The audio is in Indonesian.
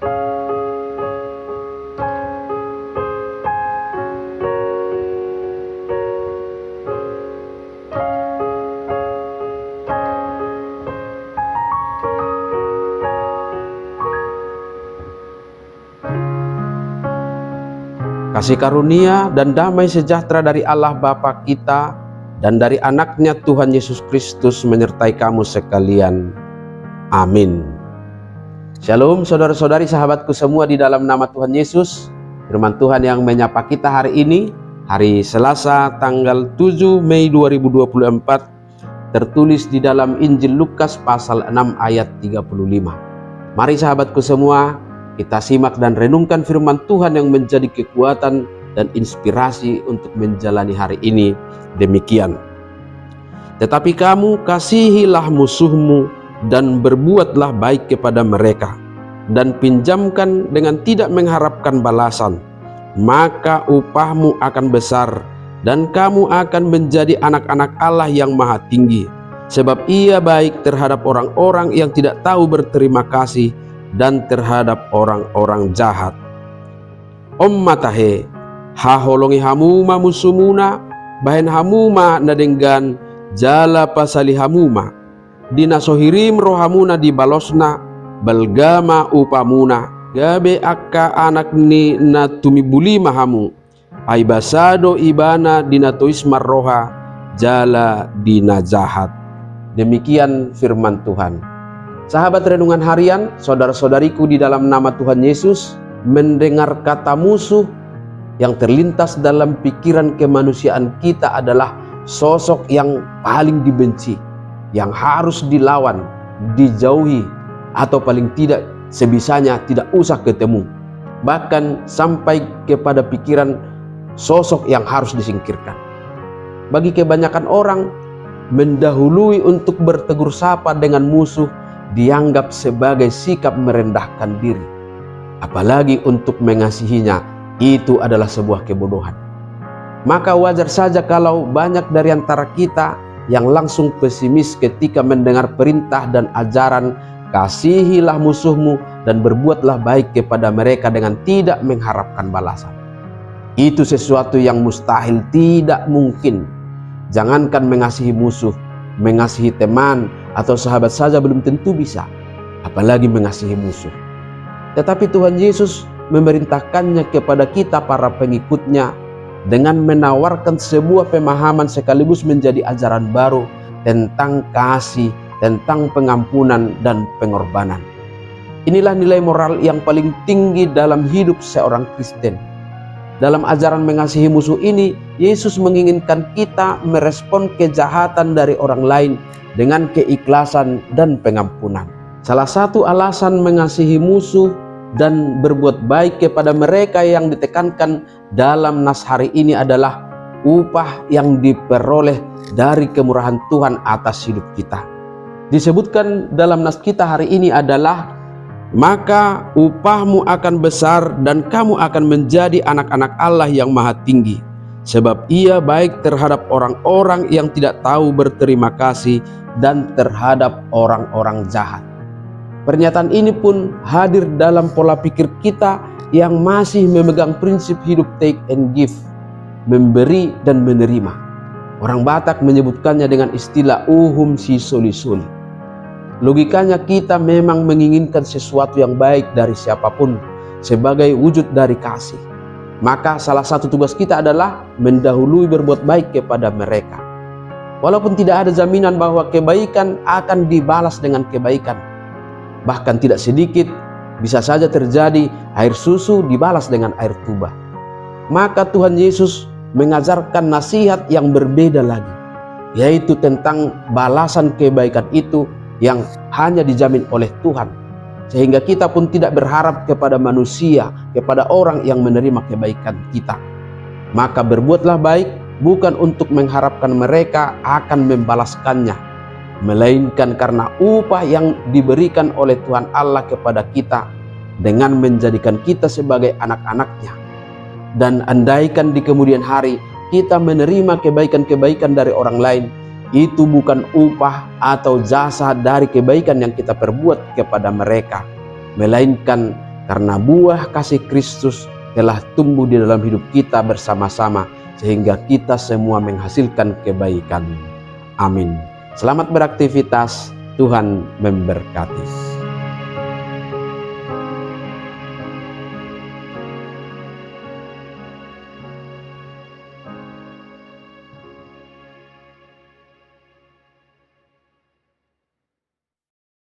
Kasih karunia dan damai sejahtera dari Allah Bapa kita dan dari anaknya Tuhan Yesus Kristus menyertai kamu sekalian. Amin. Shalom saudara-saudari, sahabatku semua di dalam nama Tuhan Yesus. Firman Tuhan yang menyapa kita hari ini, hari Selasa tanggal 7 Mei 2024, tertulis di dalam Injil Lukas pasal 6 ayat 35. Mari sahabatku semua, kita simak dan renungkan firman Tuhan yang menjadi kekuatan dan inspirasi untuk menjalani hari ini. Demikian. Tetapi kamu kasihilah musuhmu dan berbuatlah baik kepada mereka, dan pinjamkan dengan tidak mengharapkan balasan. Maka upahmu akan besar, dan kamu akan menjadi anak-anak Allah yang Maha Tinggi. Sebab Ia baik terhadap orang-orang yang tidak tahu berterima kasih dan terhadap orang-orang jahat. Om matahe haholongi hamuma musumuna bahen hamuma nadenggan jala pasali hamuma dinasohirim rohamuna di balosna balgama upamuna gabe akka anak ni natumi bulima hamu aibasado ibana dinatoismar roha jala dina jahat. Demikian firman Tuhan. Sahabat renungan harian, saudara-saudariku di dalam nama Tuhan Yesus, mendengar kata musuh yang terlintas dalam pikiran kemanusiaan kita adalah sosok yang paling dibenci, yang harus dilawan, dijauhi, atau paling tidak sebisanya tidak usah ketemu. Bahkan sampai kepada pikiran sosok yang harus disingkirkan. Bagi kebanyakan orang, mendahului untuk bertegur sapa dengan musuh dianggap sebagai sikap merendahkan diri. Apalagi untuk mengasihinya, itu adalah sebuah kebodohan. Maka wajar saja kalau banyak dari antara kita yang langsung pesimis ketika mendengar perintah dan ajaran kasihilah musuhmu dan berbuatlah baik kepada mereka dengan tidak mengharapkan balasan. Itu sesuatu yang mustahil, tidak mungkin. Jangankan mengasihi musuh, mengasihi teman atau sahabat saja belum tentu bisa, apalagi mengasihi musuh. Tetapi Tuhan Yesus memerintahkannya kepada kita para pengikutnya dengan menawarkan sebuah pemahaman sekaligus menjadi ajaran baru tentang kasih, tentang pengampunan dan pengorbanan. Inilah nilai moral yang paling tinggi dalam hidup seorang Kristen. Dalam ajaran mengasihi musuh ini, Yesus menginginkan kita merespon kejahatan dari orang lain dengan keikhlasan dan pengampunan. Salah satu alasan mengasihi musuh dan berbuat baik kepada mereka yang ditekankan dalam nas hari ini adalah upah yang diperoleh dari kemurahan Tuhan atas hidup kita. Disebutkan dalam nas kita hari ini adalah, maka upahmu akan besar dan kamu akan menjadi anak-anak Allah yang Maha Tinggi. Sebab Ia baik terhadap orang-orang yang tidak tahu berterima kasih dan terhadap orang-orang jahat. Pernyataan ini pun hadir dalam pola pikir kita yang masih memegang prinsip hidup take and give, memberi dan menerima. Orang Batak menyebutkannya dengan istilah uhum si soli-soli. Logikanya kita memang menginginkan sesuatu yang baik dari siapapun sebagai wujud dari kasih. Maka salah satu tugas kita adalah mendahului berbuat baik kepada mereka. Walaupun tidak ada jaminan bahwa kebaikan akan dibalas dengan kebaikan. Bahkan tidak sedikit bisa saja terjadi air susu dibalas dengan air tuba. Maka Tuhan Yesus mengajarkan nasihat yang berbeda lagi, yaitu tentang balasan kebaikan itu yang hanya dijamin oleh Tuhan, sehingga kita pun tidak berharap kepada manusia, kepada orang yang menerima kebaikan kita. Maka berbuatlah baik bukan untuk mengharapkan mereka akan membalaskannya, melainkan karena upah yang diberikan oleh Tuhan Allah kepada kita dengan menjadikan kita sebagai anak-anaknya. Dan andaikan di kemudian hari kita menerima kebaikan-kebaikan dari orang lain, itu bukan upah atau jasa dari kebaikan yang kita perbuat kepada mereka, melainkan karena buah kasih Kristus telah tumbuh di dalam hidup kita bersama-sama, sehingga kita semua menghasilkan kebaikan. Amin. Selamat beraktivitas, Tuhan memberkati.